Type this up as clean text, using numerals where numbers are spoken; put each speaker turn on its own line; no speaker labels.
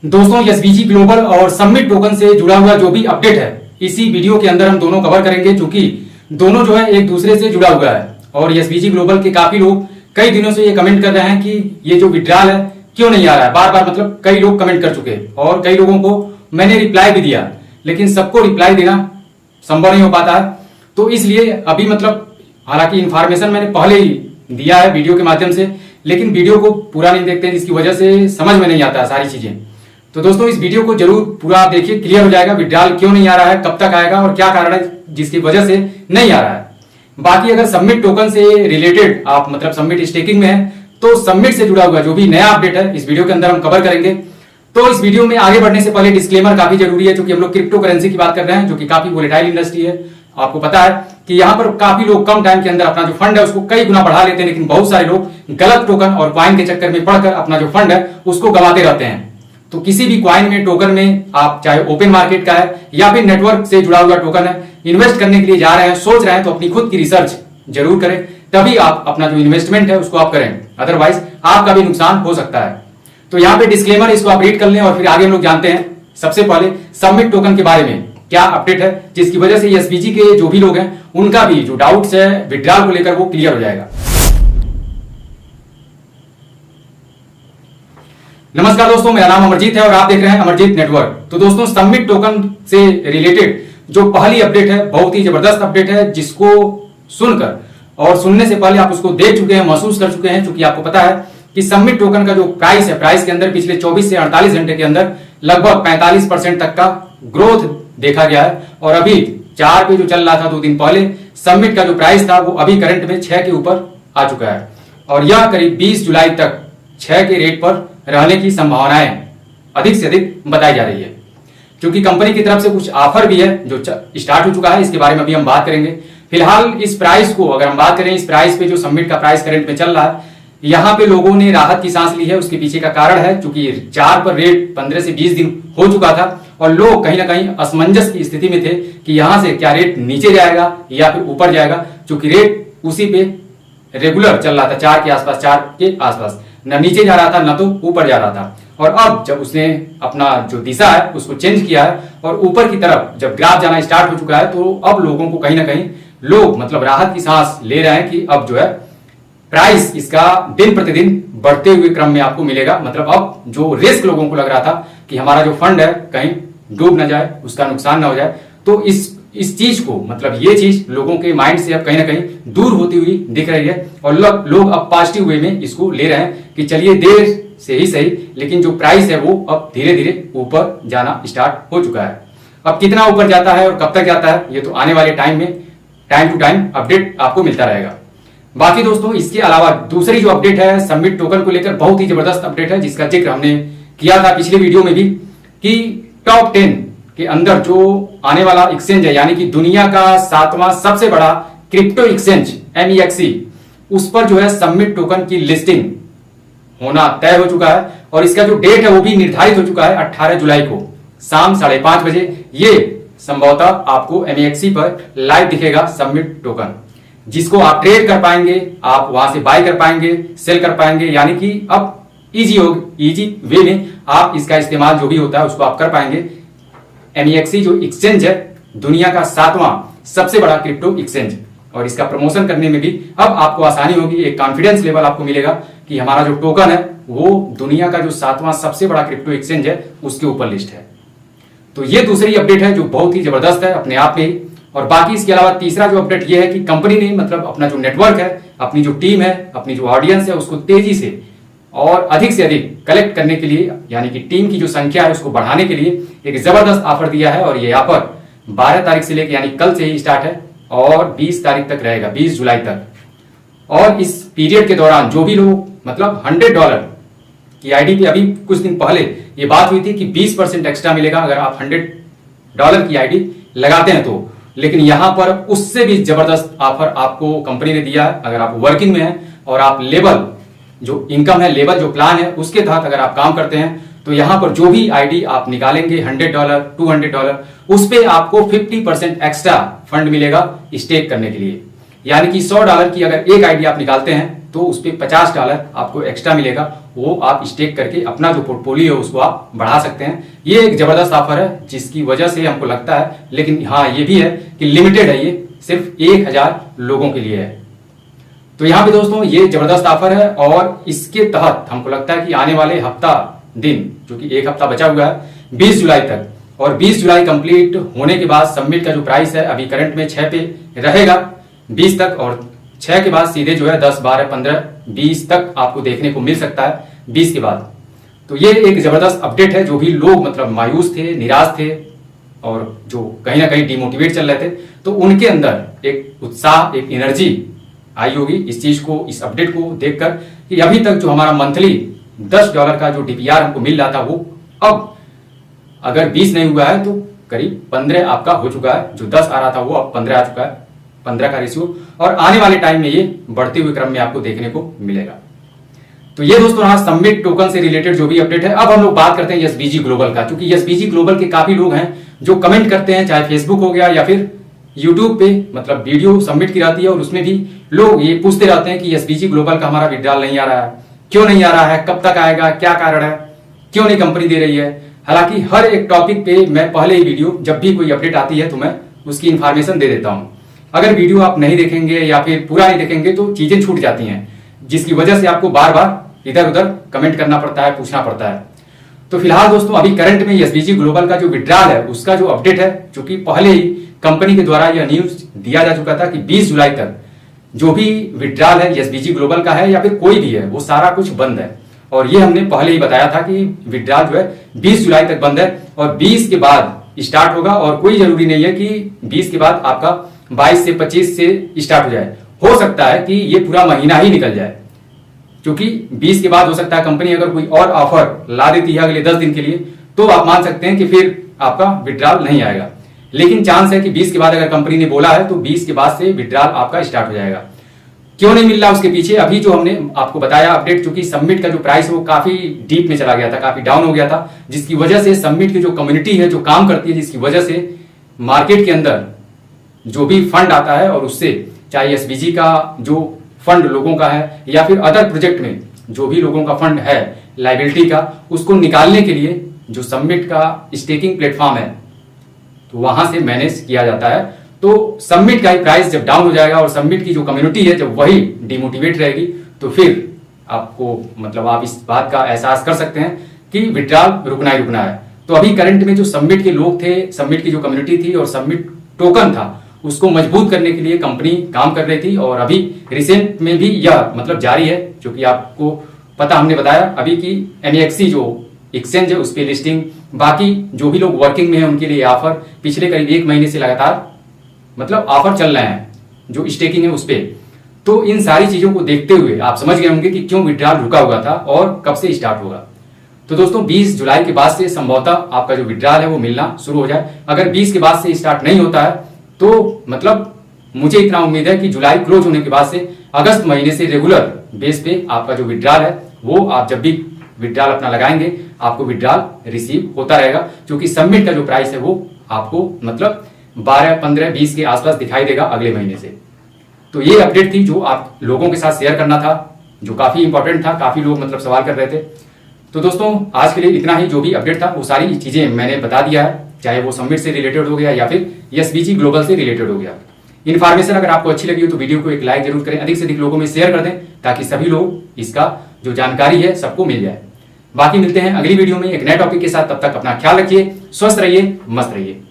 दोस्तों SVG global और submit token से जुड़ा हुआ जो भी अपडेट है इसी वीडियो के अंदर हम दोनों कवर करेंगे, क्योंकि दोनों जो है एक दूसरे से जुड़ा हुआ है। और एसवीजी ग्लोबल के काफी लोग कई दिनों से ये कमेंट कर रहे हैं कि ये जो विड्रॉल है क्यों नहीं आ रहा है। बार बार मतलब कई लोग कमेंट कर चुके हैं और कई लोगों को मैंने रिप्लाई भी दिया, लेकिन सबको रिप्लाई देना संभव नहीं हो पाता है। तो इसलिए अभी मतलब हालांकि इंफॉर्मेशन मैंने पहले ही दिया है वीडियो के माध्यम से, लेकिन वीडियो को पूरा नहीं देखते हैं, जिसकी वजह से समझ में नहीं आता है सारी चीजें। तो दोस्तों इस वीडियो को जरूर पूरा देखिए, क्लियर हो जाएगा विड्रॉल क्यों नहीं आ रहा है, कब तक आएगा और क्या कारण है जिसकी वजह से नहीं आ रहा है। बाकी अगर सबमिट टोकन से रिलेटेड आप मतलब सबमिट स्टेकिंग में है तो सबमिट से जुड़ा हुआ जो भी नया अपडेट है इस वीडियो के अंदर हम कवर करेंगे। तो इस वीडियो में आगे बढ़ने से पहले डिस्क्लेमर काफी जरूरी है, क्योंकि हम लोग क्रिप्टो करेंसी की बात कर रहे हैं जो कि काफी वोलेटाइल इंडस्ट्री है। आपको पता है कि यहाँ पर काफी लोग कम टाइम के अंदर अपना जो फंड है उसको कई गुना बढ़ा लेते हैं, लेकिन बहुत सारे लोग गलत टोकन और कॉइन के चक्कर में पड़कर अपना जो फंड है उसको गंवाते रहते हैं। तो किसी भी कॉइन में टोकन में आप चाहे ओपन मार्केट का है या फिर नेटवर्क से जुड़ा हुआ टोकन है, इन्वेस्ट करने के लिए जा रहे हैं, सोच रहे हैं, तो अपनी खुद की रिसर्च जरूर करें, तभी आप अपना जो इन्वेस्टमेंट है उसको आप करें, अदरवाइज आपका भी नुकसान हो सकता है। तो यहाँ पे डिस्क्लेमर इसको आप रीड कर लें और फिर आगे हम लोग जानते हैं सबसे पहले सबमिट टोकन के बारे में क्या अपडेट है, जिसकी वजह से एसवीजी के जो भी लोग हैं उनका भी जो डाउट्स है विड्रॉल को लेकर वो क्लियर हो जाएगा। नमस्कार दोस्तों, मेरा नाम अमरजीत है और आप देख रहे हैं अमरजीत नेटवर्क। तो दोस्तों सबमिट टोकन से रिलेटेड जो पहली अपडेट है बहुत ही जबरदस्त अपडेट है, जिसको सुनकर और सुनने से पहले आप उसको देख चुके हैं, महसूस कर चुके हैं, क्योंकि आपको पता है कि सबमिट टोकन का जो प्राइस है, प्राइस के अंदर पिछले 24 से 48 घंटे के अंदर लगभग 45% तक का ग्रोथ देखा गया है। और अभी 4 पे जो चल रहा था 2 दिन पहले, सबमिट का जो प्राइस था वो अभी करंट में 6 के ऊपर आ चुका है और यह करीब 20 जुलाई तक 6 के रेट पर रहने की संभावनाएं अधिक से अधिक बताई जा रही है, क्योंकि कंपनी की तरफ से कुछ ऑफर भी है जो स्टार्ट हो चुका है। इसके बारे में अभी हम बात करेंगे। फिलहाल इस प्राइस को अगर हम बात करें, इस प्राइस पे जो सबमिट का प्राइस करंट में चल रहा है, यहाँ पे लोगों ने राहत की सांस ली है। उसके पीछे का कारण है क्योंकि 4 पर रेट 15 से 20 दिन हो चुका था और लोग कहीं ना कहीं असमंजस की स्थिति में थे कि यहां से क्या रेट नीचे जाएगा या फिर ऊपर जाएगा, क्योंकि रेट उसी पे रेगुलर चल रहा था 4 के आसपास, 4 के आसपास, न नीचे जा रहा था न तो ऊपर जा रहा था। और अब जब उसने अपना जो दिशा है उसको चेंज किया है और ऊपर की तरफ जब ग्राफ जाना स्टार्ट हो चुका है, तो अब लोगों को कहीं ना कहीं लोग मतलब राहत की सांस ले रहे हैं कि अब जो है प्राइस इसका दिन प्रतिदिन बढ़ते हुए क्रम में आपको मिलेगा। मतलब अब जो रिस्क लोगों को लग रहा था कि हमारा जो फंड है कहीं डूब ना जाए, उसका नुकसान ना हो जाए, तो इस चीज को मतलब ये चीज लोगों के माइंड से अब कहीं ना कहीं दूर होती हुई दिख रही है और लोग अब पॉजिटिव वे में इसको ले रहे हैं कि चलिए देर से ही सही, लेकिन जो प्राइस है वो अब धीरे धीरे ऊपर जाना स्टार्ट हो चुका है। अब कितना ऊपर जाता है और कब तक जाता है ये तो आने वाले टाइम में टाइम टू टाइम अपडेट आपको मिलता रहेगा। बाकी दोस्तों इसके अलावा दूसरी जो अपडेट है सबमिट टोकन को लेकर बहुत ही जबरदस्त अपडेट है, जिसका जिक्र हमने किया था पिछले वीडियो में भी कि टॉप 10 के अंदर जो आने वाला एक्सचेंज है, यानी कि दुनिया का 7वां सबसे बड़ा क्रिप्टो एक्सचेंज MEXC, उस पर जो है सबमिट टोकन की लिस्टिंग होना तय हो चुका है और इसका जो डेट है वो भी निर्धारित हो चुका है 18 जुलाई को शाम 5:30 बजे। ये संभवतः आपको MEXC पर लाइव दिखेगा सबमिट टोकन, जिसको आप ट्रेड कर पाएंगे, आप वहां से बाय कर पाएंगे, सेल कर पाएंगे, यानी कि अब इजी वे में आप इसका इस्तेमाल जो भी होता है उसको आप कर पाएंगे। MEXC जो एक्सचेंज है दुनिया का 7वां सबसे बड़ा क्रिप्टो एक्सचेंज, और इसका प्रमोशन करने में भी अब आपको आसानी होगी, एक कॉन्फिडेंस लेवल आपको मिलेगा कि हमारा जो टोकन है वो दुनिया का जो 7वां सबसे बड़ा क्रिप्टो एक्सचेंज है उसके ऊपर लिस्ट है। तो ये दूसरी अपडेट है जो बहुत ही जबरदस्त है अपने आप में ही। और बाकी इसके अलावा तीसरा जो अपडेट ये है कि कंपनी ने मतलब अपना जो नेटवर्क है, अपनी जो टीम है, अपनी जो ऑडियंस है उसको तेजी से और अधिक से अधिक कलेक्ट करने के लिए, यानी कि टीम की जो संख्या है उसको बढ़ाने के लिए एक जबरदस्त ऑफर दिया है। और ये ऑफर 12 तारीख से लेकर यानी कल से ही स्टार्ट है और 20 तारीख तक रहेगा, 20 जुलाई तक। और इस पीरियड के दौरान जो भी लोग मतलब $100 की आईडी पे, अभी कुछ दिन पहले ये बात हुई थी कि 20% एक्स्ट्रा मिलेगा अगर आप $100 की आईडी लगाते हैं तो, लेकिन यहां पर उससे भी जबरदस्त ऑफर आपको कंपनी ने दिया है। अगर आप वर्किंग में हैं और आप लेवल जो इनकम है, लेवल जो प्लान है उसके तहत अगर आप काम करते हैं, तो यहां पर जो भी आईडी आप निकालेंगे $100, $200, उस पे आपको 50% एक्स्ट्रा फंड मिलेगा स्टेक करने के लिए। यानी कि $100 की अगर एक आईडी आप निकालते हैं तो उस पर $50 आपको एक्स्ट्रा मिलेगा। वो आप स्टेक करके अपना जो पोर्टफोलियो है उसको आप बढ़ा सकते हैं। ये एक जबरदस्त ऑफर है जिसकी वजह से हमको लगता है, लेकिन हाँ ये भी है कि लिमिटेड है, ये सिर्फ 1000 लोगों के लिए है। तो यहाँ पे दोस्तों ये जबरदस्त ऑफर है और इसके तहत हमको लगता है कि आने वाले हफ्ता दिन, जो कि एक हफ्ता बचा हुआ है 20 जुलाई तक, और 20 जुलाई कंप्लीट होने के बाद सबमिट का जो प्राइस है अभी करंट में 6 पे रहेगा 20 तक, और 6 के बाद सीधे जो है 10, 12, 15, 20 तक आपको देखने को मिल सकता है 20 के बाद। तो ये एक जबरदस्त अपडेट है। जो भी लोग मतलब मायूस थे, निराश थे और जो कहीं ना कहीं डिमोटिवेट चल रहे थे, तो उनके अंदर एक उत्साह, एक एनर्जी आई होगी इस चीज को, इस अपडेट को देखकर कि अभी तक जो हमारा मंथली $10 का जो डीपीआर हमको मिल रहा था वो अब अगर 20 नहीं हुआ है तो करीब 15 आपका हो चुका है। जो 10 आ रहा था वो अब 15 आ चुका है, 15 का रेशियो, और आने वाले टाइम में ये बढ़ते हुए क्रम में आपको देखने को मिलेगा। तो ये दोस्तों रहा सबमिट टोकन से रिलेटेड जो भी अपडेट है। अब हम लोग बात करते हैं एसबीजी ग्लोबल का, क्योंकि एसबीजी ग्लोबल के काफी लोग हैं जो कमेंट करते हैं, चाहे फेसबुक हो गया या फिर यूट्यूब पे, मतलब वीडियो सबमिट की जाती है और उसमें भी लोग ये पूछते रहते हैं कि एसबीजी ग्लोबल का हमारा विड्रॉल नहीं आ रहा है, क्यों नहीं आ रहा है, कब तक आएगा, क्या कारण है, क्यों नहीं कंपनी दे रही है। हालांकि हर एक टॉपिक पे मैं पहले ही वीडियो, जब भी कोई अपडेट आती है तो मैं उसकी इंफॉर्मेशन दे देता हूं। अगर वीडियो आप नहीं देखेंगे या फिर पूरा नहीं देखेंगे तो चीजें छूट जाती हैं, जिसकी वजह से आपको बार बार इधर उधर कमेंट करना पड़ता है, पूछना पड़ता है। तो फिलहाल दोस्तों अभी करंट में एसबीजी ग्लोबल का जो विड्रॉल है उसका जो अपडेट है, चूंकि पहले ही कंपनी के द्वारा यह न्यूज दिया जा चुका था कि 20 जुलाई तक जो भी विड्रॉल है एसबीजी ग्लोबल का है या फिर कोई भी है वो सारा कुछ बंद है। और ये हमने पहले ही बताया था कि विड्रॉल जो है 20 जुलाई तक बंद है और 20 के बाद स्टार्ट होगा। और कोई जरूरी नहीं है कि 20 के बाद आपका 22 से 25 से स्टार्ट हो जाए, हो सकता है कि ये पूरा महीना ही निकल जाए, क्योंकि 20 के बाद हो सकता है कंपनी अगर कोई और ऑफर ला देती है अगले 10 दिन के लिए, तो आप मान सकते हैं कि फिर आपका विड्रॉल नहीं आएगा। लेकिन चांस है कि 20 के बाद अगर कंपनी ने बोला है तो 20 के बाद से विड्रॉल आपका स्टार्ट हो जाएगा। क्यों नहीं मिल रहा उसके पीछे अभी जो हमने आपको बताया अपडेट, चूंकि सबमिट का जो प्राइस है वो काफी डीप में चला गया था, काफी डाउन हो गया था, जिसकी वजह से सबमिट की जो कम्युनिटी है जो काम करती है, जिसकी वजह से मार्केट के अंदर जो भी फंड आता है और उससे चाहे एसबीजी का जो फंड लोगों का है या फिर अदर प्रोजेक्ट में जो भी लोगों का फंड है लाइबिलिटी का, उसको निकालने के लिए जो सबमिट का स्टेकिंग प्लेटफॉर्म है तो वहां से मैनेज किया जाता है। तो सबमिट का ही प्राइस जब डाउन हो जाएगा और सबमिट की जो कम्युनिटी है जब वही डिमोटिवेट रहेगी तो फिर आपको मतलब आप इस बात का एहसास कर सकते हैं कि विड्रॉल रुकना ही रुकना है। तो अभी करंट में जो सबमिट के लोग थे, सबमिट की जो कम्युनिटी थी और सबमिट टोकन था, उसको मजबूत करने के लिए कंपनी काम कर रही थी। और अभी रिसेंट में भी यह मतलब जारी है, जो कि आपको पता हमने बताया अभी की NEXT जो एक्सचेंज है उस पर लिस्टिंग, बाकी जो भी लोग वर्किंग में है उनके लिए ऑफर पिछले करीब 1 महीने से लगातार मतलब ऑफर चल रहे हैं जो स्टेकिंग है उस पर। तो इन सारी चीजों को देखते हुए आप समझ गए होंगे कि क्यों विड्रॉल रुका हुआ था और कब से स्टार्ट होगा। तो दोस्तों 20 जुलाई के बाद से संभवतः आपका जो विड्रॉल है वो मिलना शुरू हो जाए। अगर 20 के बाद से स्टार्ट नहीं होता है तो मतलब मुझे इतना उम्मीद है कि जुलाई क्लोज होने के बाद से अगस्त महीने से रेगुलर बेस पे आपका जो विड्रॉल है वो आप जब भी विड्रॉल अपना लगाएंगे आपको विड्रॉल रिसीव होता रहेगा, क्योंकि सबमिट का जो प्राइस है वो आपको मतलब 12, 15, 20 के आसपास दिखाई देगा अगले महीने से। तो ये अपडेट थी जो आप लोगों के साथ शेयर करना था, जो काफी इंपॉर्टेंट था, काफी लोग मतलब सवाल कर रहे थे। तो दोस्तों आज के लिए इतना ही, जो भी अपडेट था वो सारी चीजें मैंने बता दिया है, चाहे वो सबमिट से रिलेटेड हो गया या फिर एसबीजी ग्लोबल से रिलेटेड हो गया। इन्फॉर्मेशन अगर आपको अच्छी लगी हो तो वीडियो को एक लाइक जरूर करें, अधिक से अधिक लोगों में शेयर कर दें ताकि सभी लोग इसका जो जानकारी है सबको मिल जाए। बाकी मिलते हैं अगली वीडियो में एक नए टॉपिक के साथ, तब तक अपना ख्याल रखिए, स्वस्थ रहिए, मस्त रहिए।